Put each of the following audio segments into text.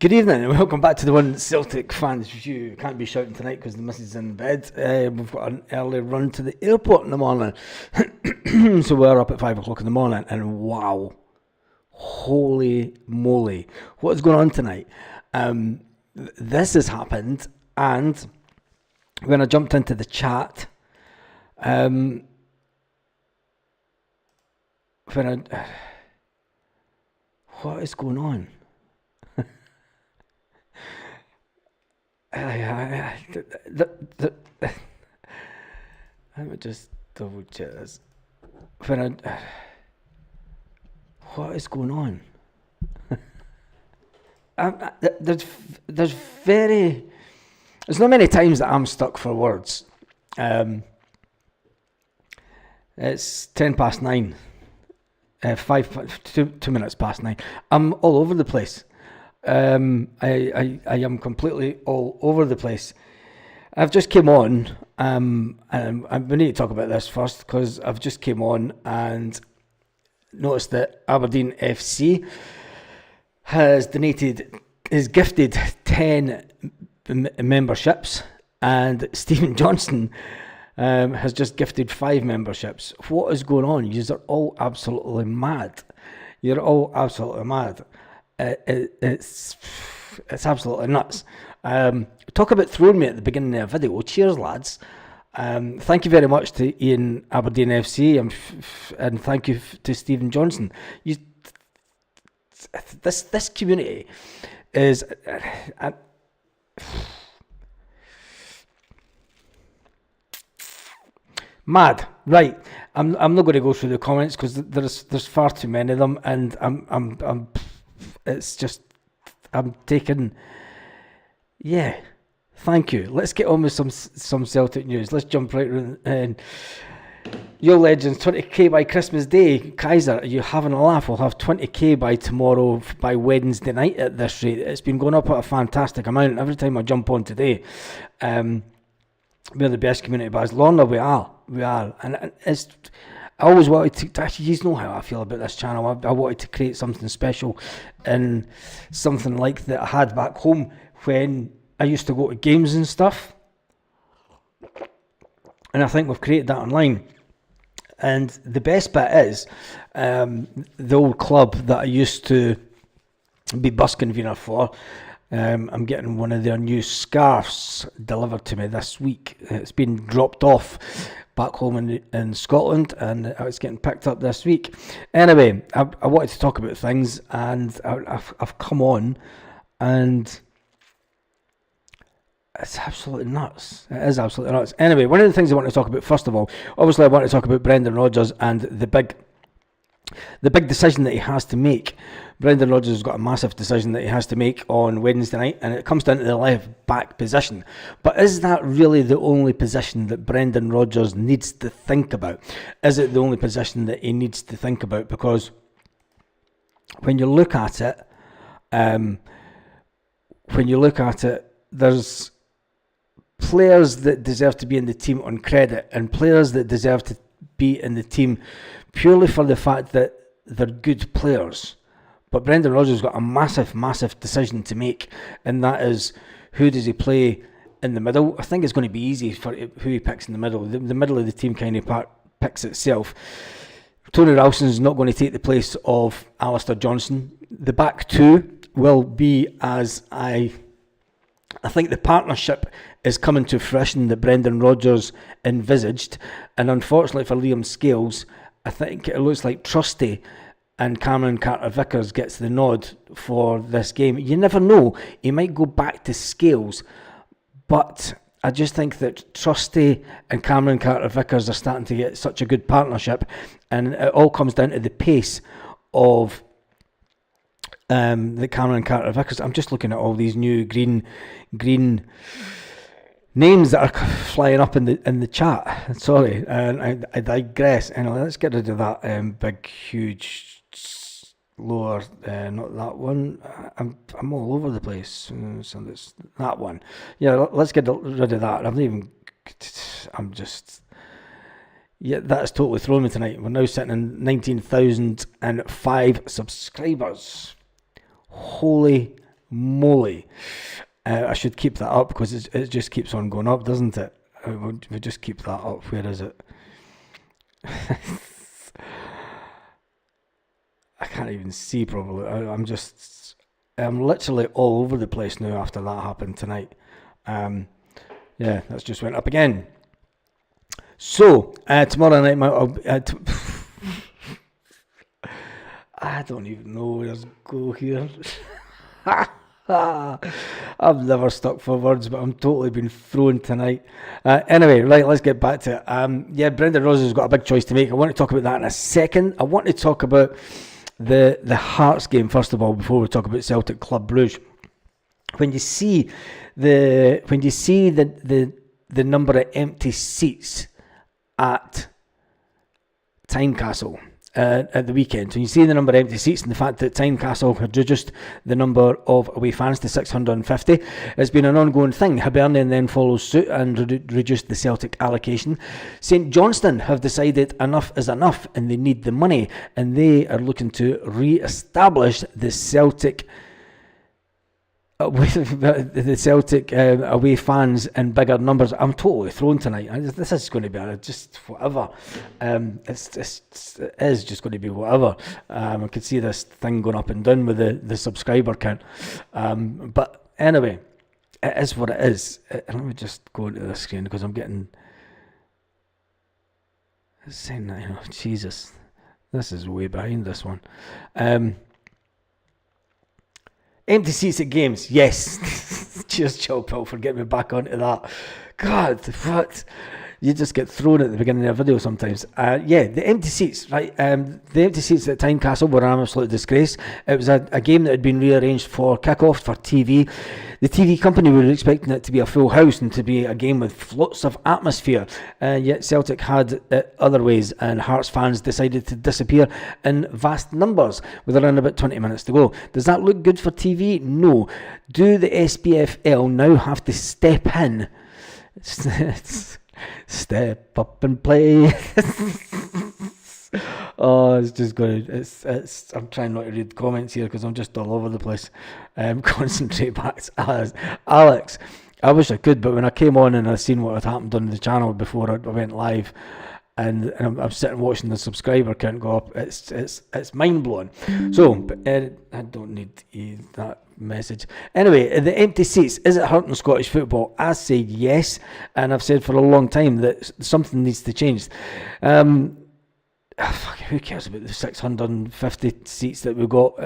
Good evening and welcome back to the One Celtic Fans Review. Can't be shouting tonight because the missus is in bed. We've got an early run to the airport in the morning. So we're up at 5 o'clock in the morning and wow, holy moly, what is going on tonight? This has happened and when I jumped into the chat, what is going on? Let me just double check this. What is going on? There's not many times that I'm stuck for words. It's 9:10. 2 minutes past 9. I'm all over the place. I am completely all over the place. I've just came on, and we need to talk about this first because I've just came on and noticed that Aberdeen FC has gifted 10 memberships, and Stephen Johnson has just gifted 5 memberships. What is going on? You're all absolutely mad. You're all absolutely mad. It's absolutely nuts. Talk about throwing me at the beginning of the video. Cheers, lads. Thank you very much to Ian Aberdeen FC and thank you to Stephen Johnson. This community is mad. Right, I'm not going to go through the comments because there's far too many of them, and I'm taking. Yeah, thank you. Let's get on with some Celtic news. Let's jump right in. Your legends, 20k by Christmas Day. Kaiser, are you having a laugh? We'll have 20k by tomorrow, by Wednesday night at this rate. It's been going up at a fantastic amount. Every time I jump on today, we're the best community bars. Lorna, we are. And it's... I always wanted to, actually, you know how I feel about this channel. I wanted to create something special and something like that I had back home when I used to go to games and stuff. And I think we've created that online. And the best bit is the old club that I used to be bus convener for. I'm getting one of their new scarves delivered to me this week. It's been dropped off back home in Scotland and it's getting picked up this week. Anyway, I wanted to talk about things and I've come on and it's absolutely nuts. It is absolutely nuts. Anyway, one of the things I want to talk about, first of all, obviously I want to talk about Brendan Rodgers and the big decision that he has to make. Brendan Rodgers has got a massive decision that he has to make on Wednesday night, and it comes down to the left back position. But is that really the only position that Brendan Rodgers needs to think about? Is it the only position that he needs to think about? Because when you look at it, there's players that deserve to be in the team on credit, and players that deserve to be in the team purely for the fact that they're good players. But Brendan Rodgers has got a massive decision to make, and that is, who does he play in the middle? I think it's going to be easy for who he picks in the middle. The middle of the team kind of picks itself. Tony Ralston's not going to take the place of Alistair Johnson. The back two will be, as I think the partnership is coming to fruition that Brendan Rodgers envisaged, and unfortunately for Liam Scales, I think it looks like Trusty and Cameron Carter-Vickers gets the nod for this game. You never know, he might go back to Scales, but I just think that Trusty and Cameron Carter-Vickers are starting to get such a good partnership, and it all comes down to the pace of the Cameron Carter-Vickers. I'm just looking at all these new green names that are flying up in the chat. Sorry, and I digress. Anyway, let's get rid of that big, huge lower. Not that one. I'm all over the place. So that's that one. Yeah, let's get rid of that. Yeah, that's totally thrown me tonight. We're now sitting in 19,005 subscribers. Holy moly. I should keep that up because it just keeps on going up, doesn't it? We just keep that up. Where is it? I can't even see probably. I'm literally all over the place now after that happened tonight. Yeah, that's just went up again. So, tomorrow night, I don't even know where to go here. I've never stuck for words, but I'm totally been thrown tonight. Anyway, right, let's get back to it. Yeah, Brendan Rodgers has got a big choice to make. I want to talk about that in a second. I want to talk about the Hearts game first of all before we talk about Celtic Club Brugge. When you see the number of empty seats at Tynecastle at the weekend, so you see the number of empty seats and the fact that Tynecastle had reduced the number of away fans to 650, it's been an ongoing thing. Hibernian then follows suit and reduced the Celtic allocation. St Johnstone have decided enough is enough and they need the money, and they are looking to re-establish the Celtic the Celtic away fans in bigger numbers. I'm totally thrown tonight. This is going to be just whatever. It is just going to be whatever. I can see this thing going up and down with the subscriber count. But anyway, it is what it is. Let me just go into the screen because I'm getting... saying that, Jesus, this is way behind this one. Empty seats at games, yes. Cheers, Chilpill, for getting me back onto that. God, what? You just get thrown at the beginning of a video sometimes. Yeah, the empty seats, right? The empty seats at Tynecastle were an absolute disgrace. It was a game that had been rearranged for kick-off for TV. The TV company were expecting it to be a full house and to be a game with lots of atmosphere. Yet Celtic had it other ways, and Hearts fans decided to disappear in vast numbers with around about 20 minutes to go. Does that look good for TV? No. Do the SPFL now have to step in? Step up and play. Oh, it's just going to... It's. I'm trying not to read comments here because I'm just all over the place. Concentrate back to Alex. I wish I could, but when I came on and I seen what had happened on the channel before I went live, and I'm sitting watching the subscriber count go up, it's mind blowing. So, but I don't need that message. Anyway, the empty seats, is it hurting Scottish football? I say yes, and I've said for a long time that something needs to change. Who cares about the 650 seats that we've got?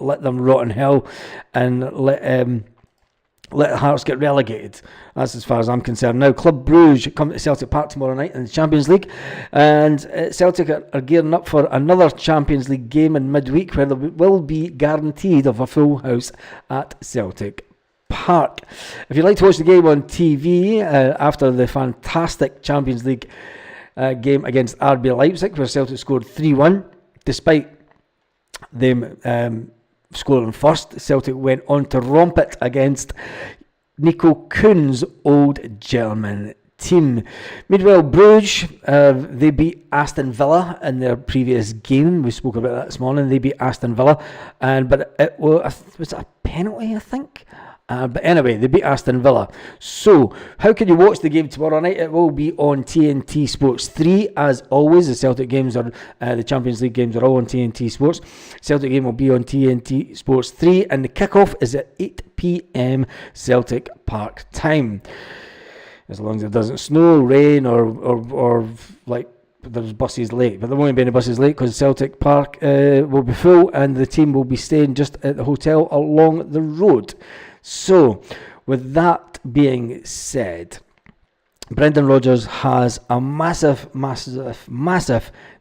Let them rot in hell and let Hearts get relegated. That's as far as I'm concerned. Now, Club Brugge come to Celtic Park tomorrow night in the Champions League, and Celtic are gearing up for another Champions League game in midweek where there will be guaranteed of a full house at Celtic Park. If you'd like to watch the game on TV after the fantastic Champions League game against RB Leipzig, where Celtic scored 3-1, despite them scoring first, Celtic went on to romp it against Nico Kuhn's old German team. Meanwhile, Brugge, they beat Aston Villa in their previous game. We spoke about that this morning. They beat Aston Villa, but it was it a penalty, I think? But anyway, they beat Aston Villa. So, how can you watch the game tomorrow night? It will be on TNT Sports 3, as always. The Celtic games are, the Champions League games are all on TNT Sports. Celtic game will be on TNT Sports 3, and the kickoff is at 8 p.m. Celtic Park time. As long as it doesn't snow, rain, or like there's buses late. But there won't be any buses late because Celtic Park will be full, and the team will be staying just at the hotel along the road. So, with that being said, Brendan Rodgers has a massive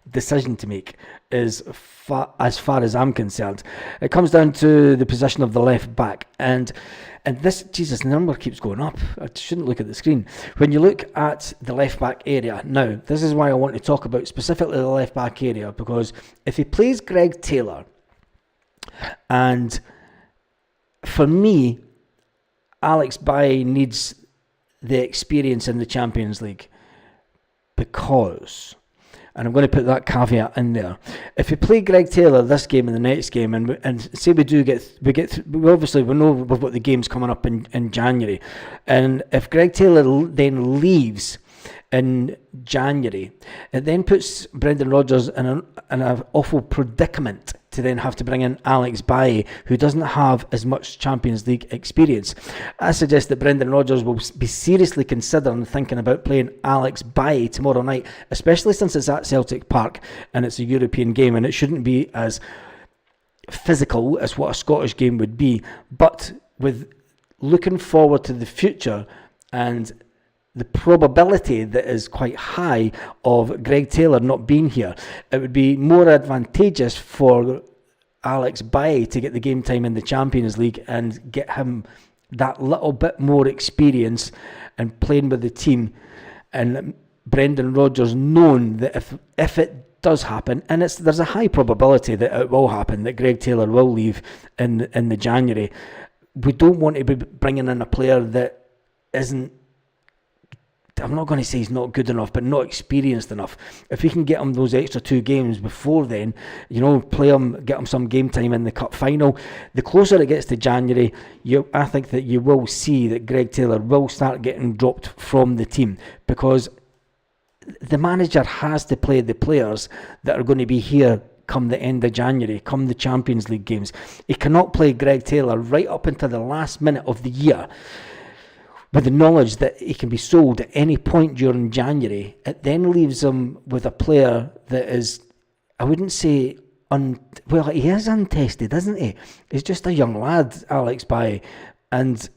decision to make as far as I'm concerned. It comes down to the position of the left back, and this, Jesus, the number keeps going up. I shouldn't look at the screen. When you look at the left back area, now, this is why I want to talk about specifically the left back area, because if he plays Greg Taylor, and for me, Alex Bailly needs the experience in the Champions League, because and I'm going to put that caveat in there. If we play Greg Taylor this game and the next game, and say we obviously we know we've got the games coming up in January, and if Greg Taylor then leaves in January, it then puts Brendan Rodgers in an awful predicament to then have to bring in Alex Bailly, who doesn't have as much Champions League experience. I suggest that Brendan Rodgers will be seriously considering thinking about playing Alex Bailly tomorrow night, especially since it's at Celtic Park and it's a European game, and it shouldn't be as physical as what a Scottish game would be. But with looking forward to the future and the probability that is quite high of Greg Taylor not being here, it would be more advantageous for Alex Bailly to get the game time in the Champions League and get him that little bit more experience and playing with the team. And Brendan Rodgers knowing that if it does happen, and there's a high probability that it will happen, that Greg Taylor will leave in the January, we don't want to be bringing in a player that isn't, I'm not going to say he's not good enough, but not experienced enough. If we can get him those extra 2 games before then, play him, get him some game time in the cup final. The closer it gets to January, I think that you will see that Greg Taylor will start getting dropped from the team, because the manager has to play the players that are going to be here come the end of January, come the Champions League games. He cannot play Greg Taylor right up until the last minute of the year with the knowledge that he can be sold at any point during January. It then leaves him with a player that is, I wouldn't say, he is untested, isn't he? He's just a young lad, Alex Bailly, and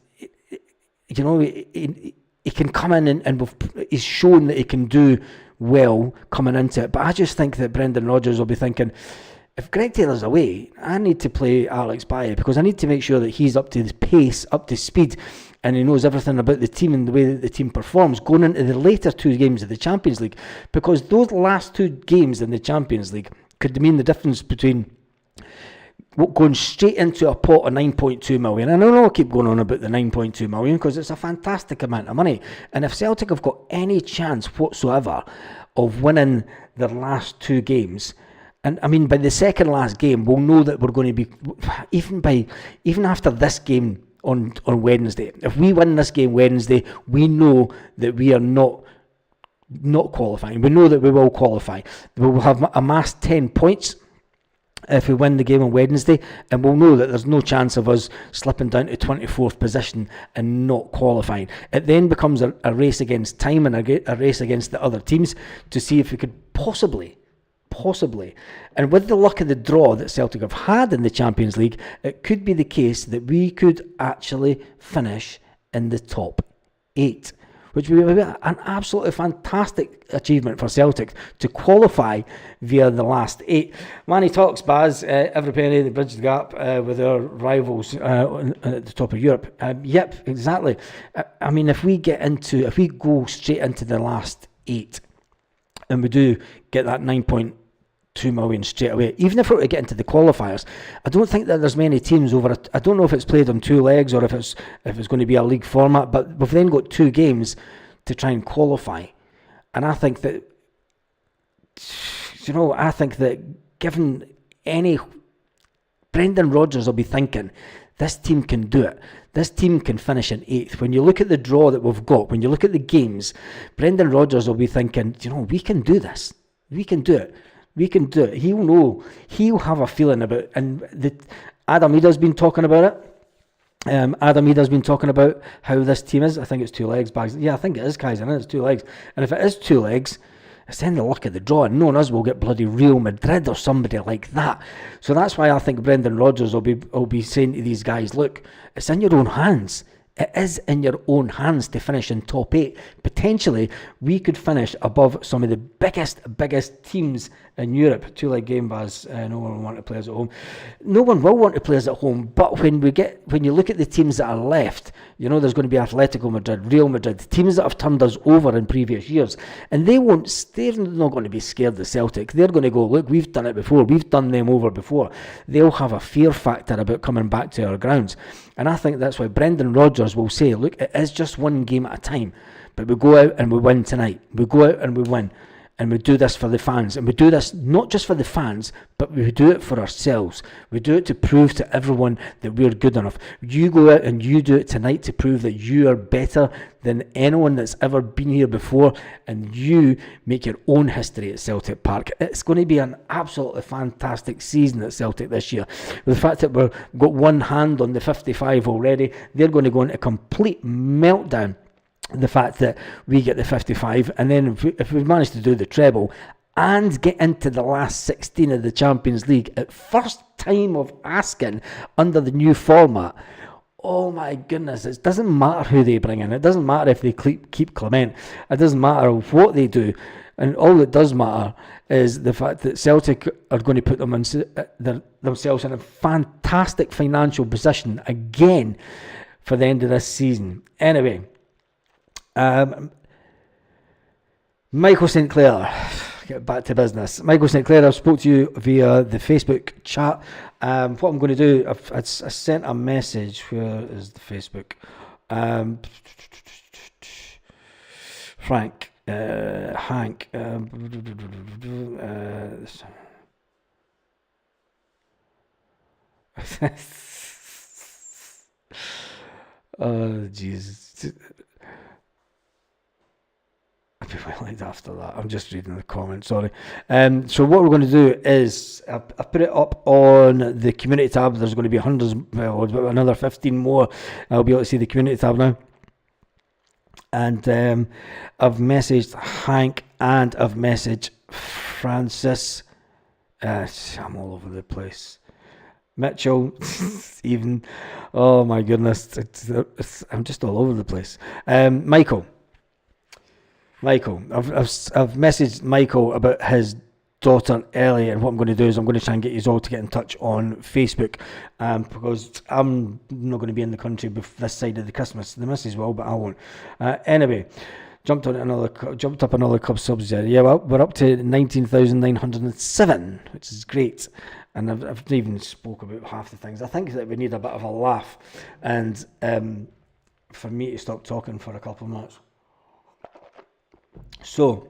he can come in and he's shown that he can do well coming into it. But I just think that Brendan Rodgers will be thinking, if Greg Taylor's away, I need to play Alex Bailly, because I need to make sure that he's up to the pace, up to speed, and he knows everything about the team and the way that the team performs going into the later 2 games of the Champions League. Because those last 2 games in the Champions League could mean the difference between going straight into a pot of 9.2 million. And I know I keep going on about the 9.2 million because it's a fantastic amount of money. And if Celtic have got any chance whatsoever of winning their last 2 games, and I mean by the second last game, we'll know that we're going to be, even after this game on Wednesday, if we win this game Wednesday, we know that we are not qualifying. We know that we will qualify. We will have amassed 10 points if we win the game on Wednesday, and we'll know that there's no chance of us slipping down to 24th position and not qualifying. It then becomes a race against time and a race against the other teams to see if we could possibly, and with the luck of the draw that Celtic have had in the Champions League, it could be the case that we could actually finish in the top 8, which would be an absolutely fantastic achievement for Celtic to qualify via the last 8. Manny talks, Baz, every penny they bridge the gap with our rivals at the top of Europe. Yep, exactly. I mean, if we go straight into the last 8, and we do get that 9.2 million straight away, even if we were to get into the qualifiers, I don't think that there's many teams over it. I don't know if it's played on 2 legs or if it's going to be a league format, but we've then got 2 games to try and qualify. And I think that given any, Brendan Rodgers will be thinking, this team can do it. This team can finish in 8th. When you look at the draw that we've got, when you look at the games, Brendan Rodgers will be thinking, we can do this. We can do it. We can do it. He'll know. He'll have a feeling about it. And Adam Ida's been talking about it. Adam Ida's been talking about how this team is. I think it's 2 legs. Bags. Yeah, I think it is, guys. I know it's 2 legs. And if it is 2 legs, it's then the luck of the draw. And no one else will get bloody Real Madrid or somebody like that. So that's why I think Brendan Rodgers will be saying to these guys, look, it's in your own hands. It is in your own hands to finish in top 8. Potentially, we could finish above some of the biggest teams in Europe. 2-leg game, Baz. No one will want to play us at home. No one will want to play us at home. But when you look at the teams that are left, there's going to be Atletico Madrid, Real Madrid, teams that have turned us over in previous years, and they're not going to be scared of Celtic. They're going to go, look, we've done it before. We've done them over before. They'll have a fear factor about coming back to our grounds. And I think that's why Brendan Rodgers will say, look, it is just one game at a time, but we go out and we win tonight. We go out and we win. And we do this for the fans. And we do this not just for the fans, but we do it for ourselves. We do it to prove to everyone that we're good enough. You go out and you do it tonight to prove that you are better than anyone that's ever been here before, and you make your own history at Celtic Park. It's going to be an absolutely fantastic season at Celtic this year. With the fact that we've got one hand on the 55 already, they're going to go into a complete meltdown. The fact that we get the 55, and then if we manage to do the treble and get into the last 16 of the Champions League at first time of asking under the new format, oh my goodness, it doesn't matter who they bring in. It doesn't matter if they keep Clement. It doesn't matter what they do. And all that does matter is the fact that Celtic are going to put themselves in a fantastic financial position again for the end of this season. Anyway, Michael St. Clair, get back to business. Michael St. Clair, I've spoke to you via the Facebook chat. What I'm going to do, I sent a message. Where is the Facebook? Hank. Oh, Jesus. I'd be well after that. I'm just reading the comments, sorry. So what we're going to do is I put it up on the community tab. There's going to be hundreds, well, another 15 more. I'll be able to see the community tab now. And I've messaged Hank and I've messaged Francis. I'm all over the place. Mitchell, even. Oh my goodness, I'm just all over the place. Michael, I've messaged Michael about his daughter Ellie, and what I'm going to do is I'm going to try and get you all to get in touch on Facebook, because I'm not going to be in the country this side of the Christmas. The missus will, but I won't. Anyway, jumped up another club subs there. Yeah, well, we're up to 19,907, which is great. And I've even spoke about half the things. I think that we need a bit of a laugh, and for me to stop talking for a couple of minutes. So,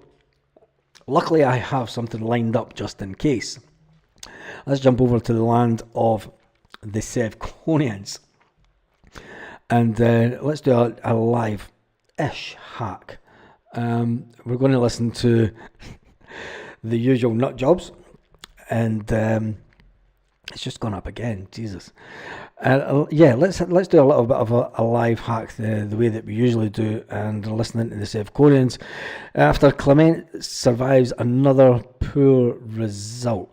luckily I have something lined up just in case. Let's jump over to the land of the Sevconians. And let's do a live-ish hack. We're going to listen to the usual nut jobs. And it's just gone up again, Jesus. Yeah, let's do a little bit of a live hack the way that we usually do, and listening to the Sevconians after Clement survives another poor result.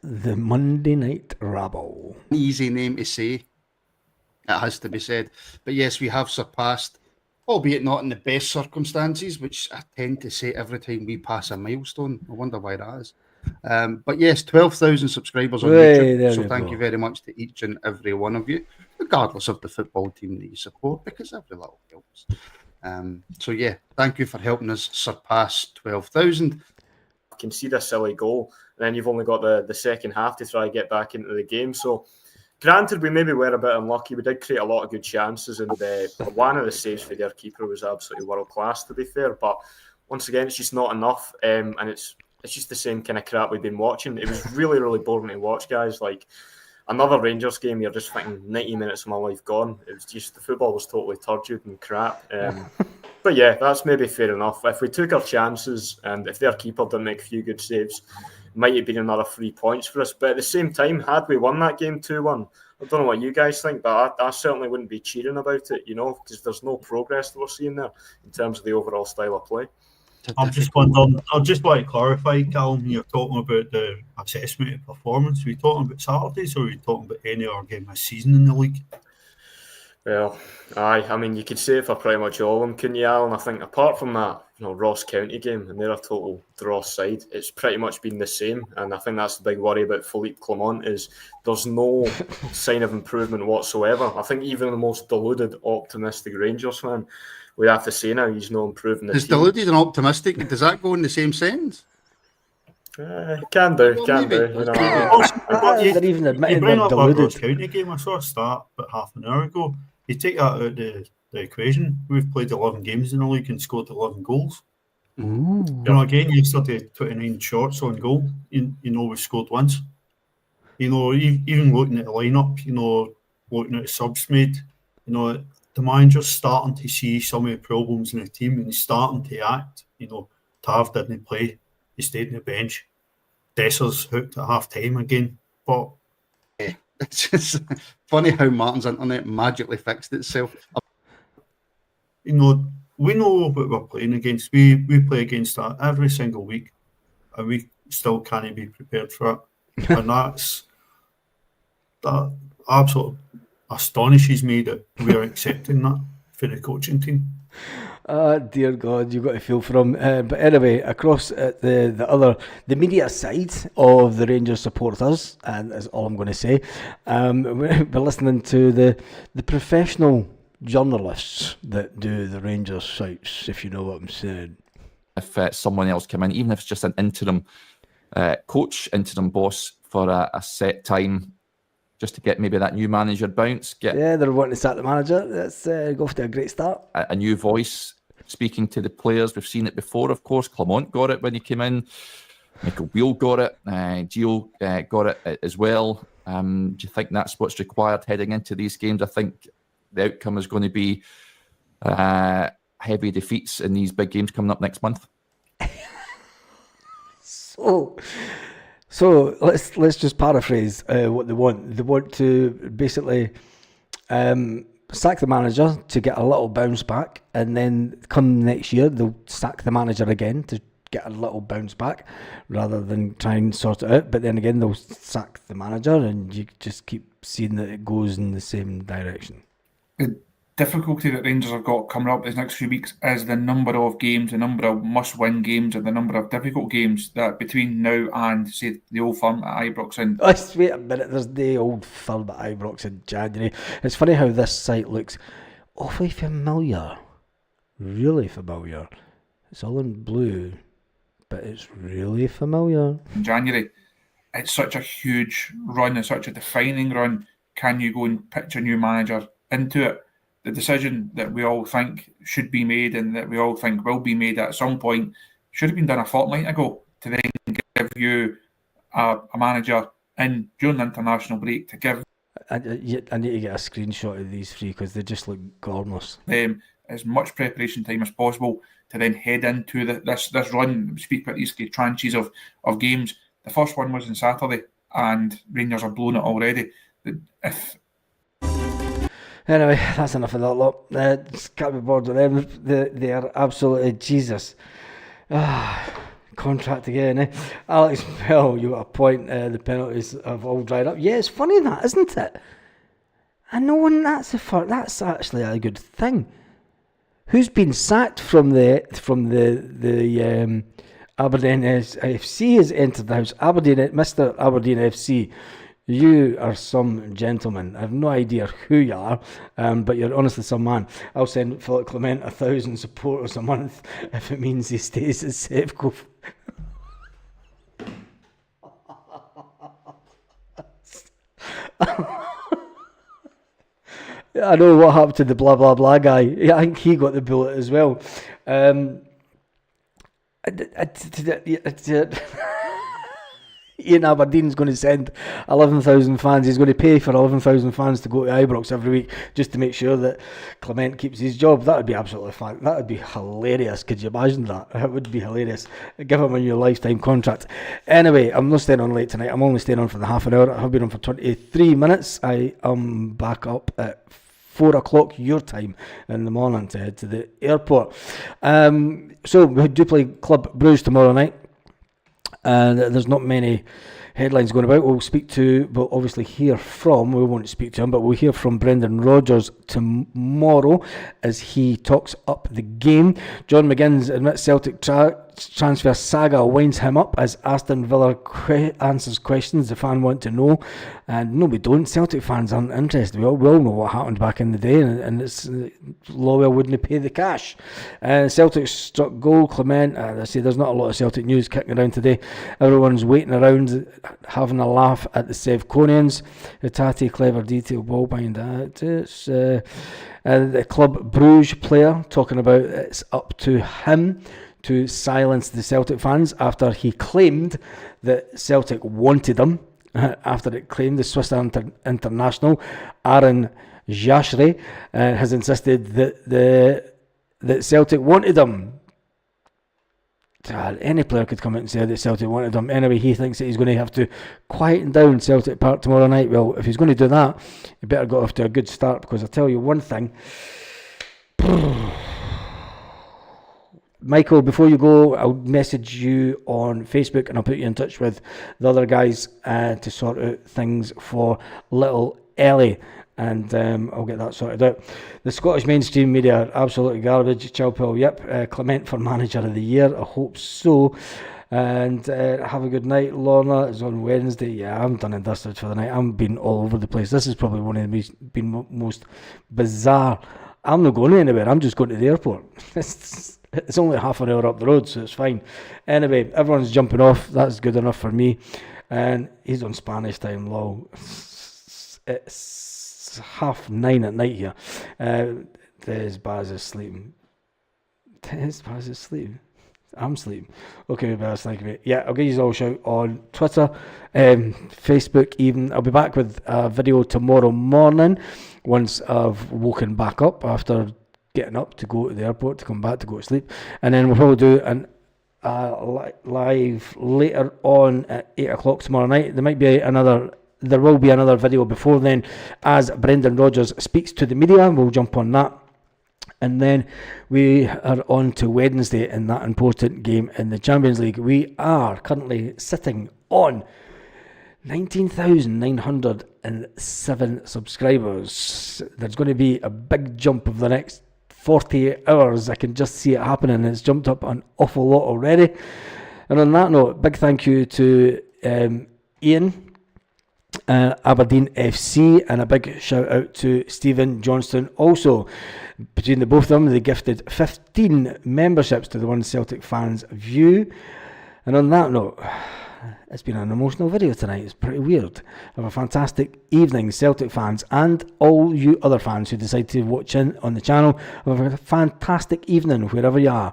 The Monday Night Rabble. Easy name to say, it has to be said. But yes, we have surpassed, albeit not in the best circumstances, which I tend to say every time we pass a milestone. I wonder why that is. But yes, 12,000 subscribers on YouTube. So thank you very much to each and every one of you, regardless of the football team that you support, because every little helps. So yeah, thank you for helping us surpass 12,000. Concede a silly goal, and then you've only got the second half to try and get back into the game. So granted, we maybe were a bit unlucky. We did create a lot of good chances, and one of the saves for their keeper was absolutely world class, to be fair. But once again, it's just not enough, and it's just the same kind of crap we've been watching. It was really, really boring to watch, guys. Like, another Rangers game, you're just thinking 90 minutes of my life gone. It was just, the football was totally turgid and crap. But yeah, that's maybe fair enough. If we took our chances, and if their keeper didn't make a few good saves, might have been another 3 points for us. But at the same time, had we won that game 2-1, I don't know what you guys think, but I certainly wouldn't be cheering about it, because there's no progress that we're seeing there in terms of the overall style of play. I'm just wondering, I just want to clarify, Callum, you're talking about the assessment of performance. Are we talking about Saturdays, or are we talking about any other game this season in the league? Well, I mean, you could say it for pretty much all of them, couldn't you, Alan? I think apart from that, Ross County game, and they're a total draw side, it's pretty much been the same. And I think that's the big worry about Philippe Clement, is there's no sign of improvement whatsoever. I think even the most deluded, optimistic Rangers fan, we have to say now, he's not improving. Is deluded and optimistic, does that go in the same sentence? Can do. They're even admitting you bring they're up deluded. that Ross County game, I saw a start about half an hour ago. You take that out of the equation, we've played 11 games in the league and scored 11 goals. You know, again, yesterday, 29 shots on goal. You know, we scored once. You know, even looking at the lineup, you know, looking at the subs made, you know, the manager's starting to see some of the problems in the team and he's starting to act. You know, Tav didn't play. He stayed on the bench. Desser's hooked at half time again. But it's just funny how Martin's internet magically fixed itself. you know, we know what we're playing against. We play against that every single week, and we still can't be prepared for it. And that absolutely astonishes me that we are accepting that for the coaching team. Dear God, you've got to feel for him. But anyway, across at the media side of the Rangers supporters, and that's all I'm going to say, we're listening to the professional journalists that do the Rangers sites, if you know what I'm saying. If someone else came in, even if it's just an interim coach, interim boss for a set time, just to get maybe that new manager bounce. Yeah, they're wanting to start the manager. Let's go off to a great start. A new voice speaking to the players. We've seen it before, of course. Clement got it when he came in. Michael Beale got it. Gio got it as well. Do you think that's what's required heading into these games? I think the outcome is going to be heavy defeats in these big games coming up next month. So let's just paraphrase what they want. They want to basically sack the manager to get a little bounce back, and then come next year they'll sack the manager again to get a little bounce back, rather than try and sort it out. But then again, they'll sack the manager, and you just keep seeing that it goes in the same direction. The difficulty that Rangers have got coming up these next few weeks is the number of games, the number of must-win games, and the number of difficult games that between now and, say, the Old Firm at Ibrox and... Wait a minute, there's the Old Firm at Ibrox in January. It's funny how this site looks awfully familiar. Really familiar. It's all in blue, but it's really familiar. In January, it's such a huge run, it's such a defining run. Can you go and pitch a new manager into it? The decision that we all think should be made and that we all think will be made at some point should have been done a fortnight ago, to then give you a manager in during the international break to give I need to get a screenshot of these three because they just look gormless. them as much preparation time as possible to then head into this run. We speak about these tranches of games. The first one was on Saturday and Rangers have blown it already. Anyway, that's enough of that lot. Can't be bored with them. They are absolutely Jesus. Contract again, eh? Alex Bell, you got a point. The penalties have all dried up. Yeah, it's funny that, isn't it? And no one. That's actually a good thing. Who's been sacked from the Aberdeen FC has entered the house. Mr. Aberdeen FC. You are some gentleman. I have no idea who you are, but you're honestly some man. I'll send Philip Clement 1,000 supporters a month if it means he stays at Safeco. I know what happened to the blah blah blah guy. Yeah, I think he got the bullet as well. Ian Aberdeen's going to send 11,000 fans. He's going to pay for 11,000 fans to go to Ibrox every week just to make sure that Clement keeps his job. That would be absolutely fun. That would be hilarious. Could you imagine that? It would be hilarious. Give him a new lifetime contract. Anyway, I'm not staying on late tonight. I'm only staying on for the half an hour. I've been on for 23 minutes. I am back up at 4 o'clock your time in the morning to head to the airport. So we do play Club Brugge tomorrow night. And there's not many headlines going about. We'll obviously hear from, we won't speak to him, but we'll hear from Brendan Rodgers tomorrow as he talks up the game. John McGinn's admits Celtic transfer saga winds him up as Aston Villa answers questions the fan want to know. And no, we don't. Celtic fans aren't interested. We all know what happened back in the day, and it's Lowell wouldn't pay the cash. Celtic struck goal. Clement, I say there's not a lot of Celtic news kicking around today. Everyone's waiting around, having a laugh at the Sevconians. Hatate, clever detail ball behind that. It's the Club Brugge player talking about it's up to him to silence the Celtic fans after he claimed that Celtic wanted him. After it claimed the Swiss international Aaron Jashre has insisted that Celtic wanted him. Any player could come out and say that Celtic wanted him. Anyway, he thinks that he's going to have to quieten down Celtic Park tomorrow night. Well, if he's going to do that, he better get off to a good start, because I'll tell you one thing. Michael, before you go, I'll message you on Facebook and I'll put you in touch with the other guys to sort out things for little Ellie, and I'll get that sorted out. The Scottish mainstream media are absolutely garbage. Chilpel, yep. Clement for Manager of the Year, I hope so. And have a good night. Lorna is on Wednesday. Yeah, I'm done and dusted for the night. I'm been all over the place. This is probably one of the most bizarre. I'm not going anywhere. I'm just going to the airport. It's only half an hour up the road, so it's fine. Anyway, everyone's jumping off. That's good enough for me. And he's on Spanish time, lol. It's 9:30 at night here. There's Baz is sleeping. There's Baz is sleeping. I'm sleeping. Okay, Baz, thank you, mate. Yeah, I'll give you all a shout on Twitter, Facebook even. I'll be back with a video tomorrow morning once I've woken back up after getting up to go to the airport, to come back to go to sleep. And then we'll probably do an live later on at 8 o'clock tomorrow night. There will be another video before then as Brendan Rodgers speaks to the media. We'll jump on that. And then we are on to Wednesday in that important game in the Champions League. We are currently sitting on 19,907 subscribers. There's going to be a big jump of the next 48 hours. I can just see it happening. It's jumped up an awful lot already. And on that note, big thank you to Ian, Aberdeen FC, and a big shout out to Stephen Johnston. Also, between the both of them, they gifted 15 memberships to the One Celtic Fans View. And on that note, it's been an emotional video tonight. It's pretty weird. Have a fantastic evening, Celtic fans, and all you other fans who decide to watch in on the channel. Have a fantastic evening wherever you are.